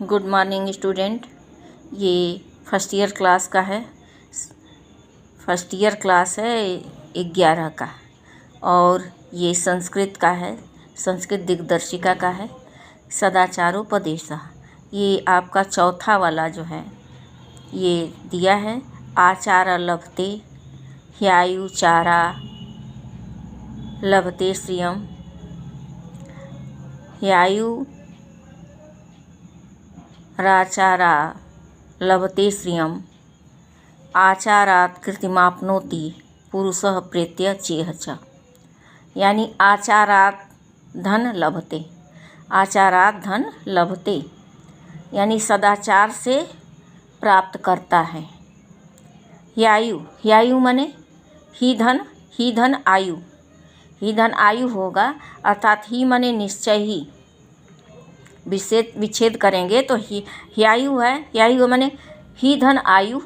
Good morning student. ये first year class का है। फर्स्ट ईयर क्लास है 11 का, और ये संस्कृत का है। संस्कृत दिग्दर्शिका का है। सदाचारोपदेशः ये आपका चौथा वाला जो है ये दिया है। आचार लभते ह्यायुचारा लभते श्रियम। ह्यायु राचारा लभते श्रियम। आचारात् कृतिमाप्नोति पुरुषः प्रेत्य चेह च। यानी आचारात् धन लभते, आचारात् धन लभते यानी सदाचार से प्राप्त करता है। ह्यायु, ह्यायु माने ही धन आयु, ही धन आयु होगा, अर्थात ही माने निश्चय ही। विच्छेद करेंगे तो ह्यायु है। ह्यायु माने ही धन आयु,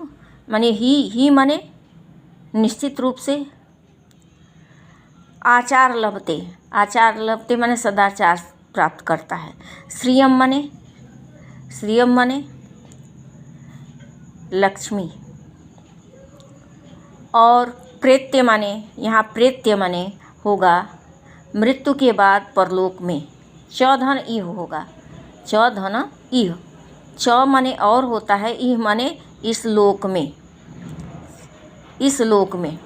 माने ही माने निश्चित रूप से। आचार लभते माने सदाचार प्राप्त करता है। श्रियम माने लक्ष्मी। और प्रेत्य माने, यहाँ प्रेत्य माने होगा मृत्यु के बाद परलोक में। चौधन इह होगा, चौधन इह। चौ माने और होता है, इह माने इस लोक में, इस लोक में।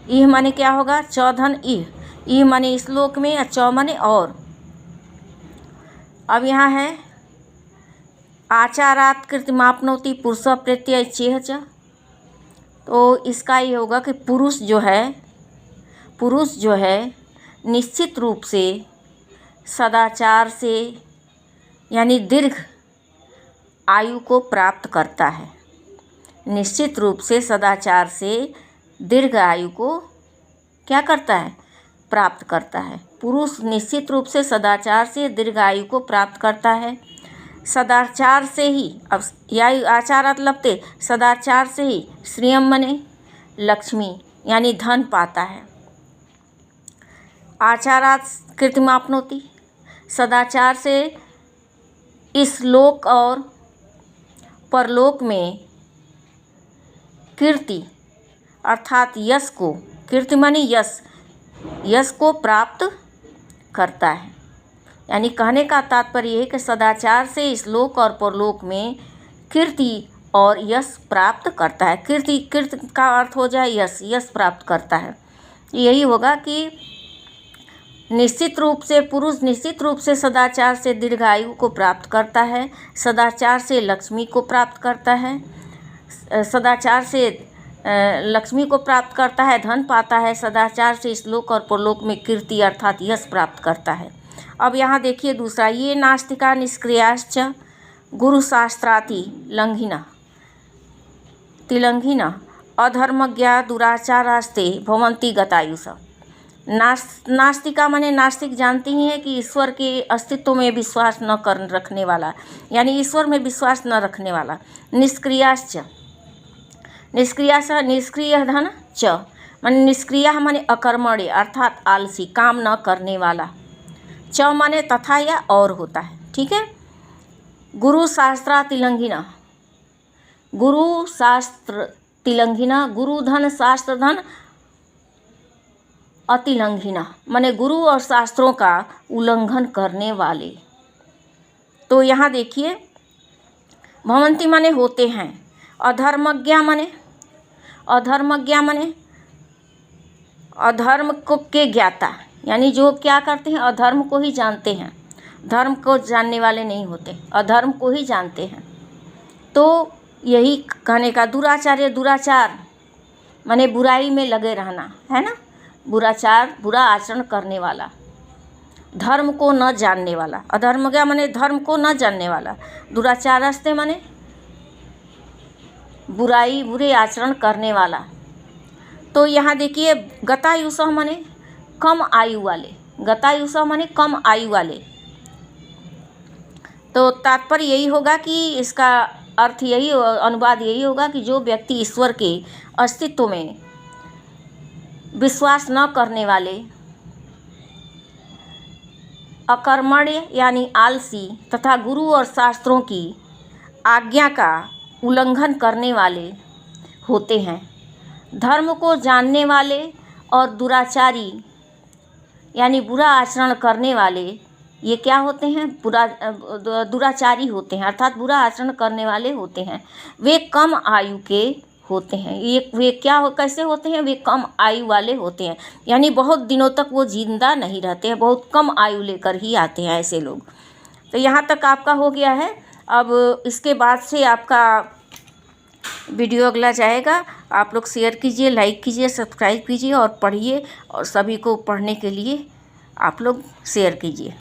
इह माने क्या होगा? चौधन इह, इह माने इस लोक में, या चौ माने और। अब यहाँ है आचारात् कृतिमाप्नोति पुरुषः प्रेत्य चेह च। तो इसका ये होगा कि पुरुष जो है निश्चित रूप से सदाचार से यानी दीर्घ आयु को प्राप्त करता है। निश्चित रूप से सदाचार से दीर्घ आयु को क्या करता है? प्राप्त करता है। पुरुष निश्चित रूप से सदाचार से दीर्घ आयु को प्राप्त करता है। सदाचार से ही, अब या आचारात् लभते, सदाचार से ही श्रियम मने लक्ष्मी यानी धन पाता है। आचारात् कृतिमाप्नोति, सदाचार से इस लोक और परलोक में कीर्ति अर्थात यश को, कीर्ति माने यश को प्राप्त करता है। यानी कहने का तात्पर्य है कि सदाचार से इस लोक और परलोक में कीर्ति और यश प्राप्त करता है। कीर्ति का अर्थ हो जाए यश प्राप्त करता है। यही होगा कि निश्चित रूप से पुरुष निश्चित रूप से सदाचार से दीर्घायु को प्राप्त करता है। सदाचार से लक्ष्मी को प्राप्त करता है। सदाचार से लक्ष्मी को प्राप्त करता है, धन पाता है। सदाचार से इस लोक और परलोक में कीर्ति अर्थात यश प्राप्त करता है। अब यहाँ देखिए दूसरा, ये नास्तिका निष्क्रियाश्च गुरुशास्त्राति लंघिना तिलंघिना अधर्मज्ञा दुराचारास्ते भवन्ति गतायुषा। नास्तिका माने नास्तिक जानती ही है कि ईश्वर के अस्तित्व में विश्वास न रखने वाला, यानी ईश्वर में विश्वास न रखने वाला। निष्क्रियाश्च, निष्क्रिय धन च माने निष्क्रिय माने अकर्मण्य अर्थात आलसी, काम न करने वाला। च माने तथा या और होता है, ठीक है। गुरु शास्त्र तिलंघिना, गुरु शास्त्र तिलंघिना, गुरु धन शास्त्र धन अतिलंघिना माने गुरु और शास्त्रों का उल्लंघन करने वाले। तो यहाँ देखिए भवंती माने होते हैं। अधर्मज्ञा माने अधर्म को के ज्ञाता, यानी जो क्या करते हैं? अधर्म को ही जानते हैं। धर्म को जानने वाले नहीं होते, अधर्म को ही जानते हैं। तो यही कहने का। दुराचार माने बुराई में लगे रहना, है ना। बुरा आचरण करने वाला, धर्म को न जानने वाला। अधर्मज्ञा माने धर्म को न जानने वाला। दुराचारस्ते माने बुरे आचरण करने वाला। तो यहाँ देखिए गतायुषः माने कम आयु वाले, गतायुषः माने कम आयु वाले। तो तात्पर्य यही होगा कि इसका अर्थ यही, अनुवाद यही होगा कि जो व्यक्ति ईश्वर के अस्तित्व में विश्वास न करने वाले, अकर्मण्य यानी आलसी तथा गुरु और शास्त्रों की आज्ञा का उल्लंघन करने वाले होते हैं। धर्म को जानने वाले और दुराचारी यानी बुरा आचरण करने वाले ये क्या होते हैं? दुराचारी होते हैं, अर्थात बुरा आचरण करने वाले होते हैं। वे कम आयु के होते हैं। वे कैसे होते हैं? वे कम आयु वाले होते हैं, यानी बहुत दिनों तक वो जिंदा नहीं रहते हैं, बहुत कम आयु लेकर ही आते हैं ऐसे लोग। तो यहाँ तक आपका हो गया है। अब इसके बाद से आपका वीडियो अगला जाएगा। आप लोग शेयर कीजिए, लाइक कीजिए, सब्सक्राइब कीजिए और पढ़िए, और सभी को पढ़ने के लिए आप लोग शेयर कीजिए।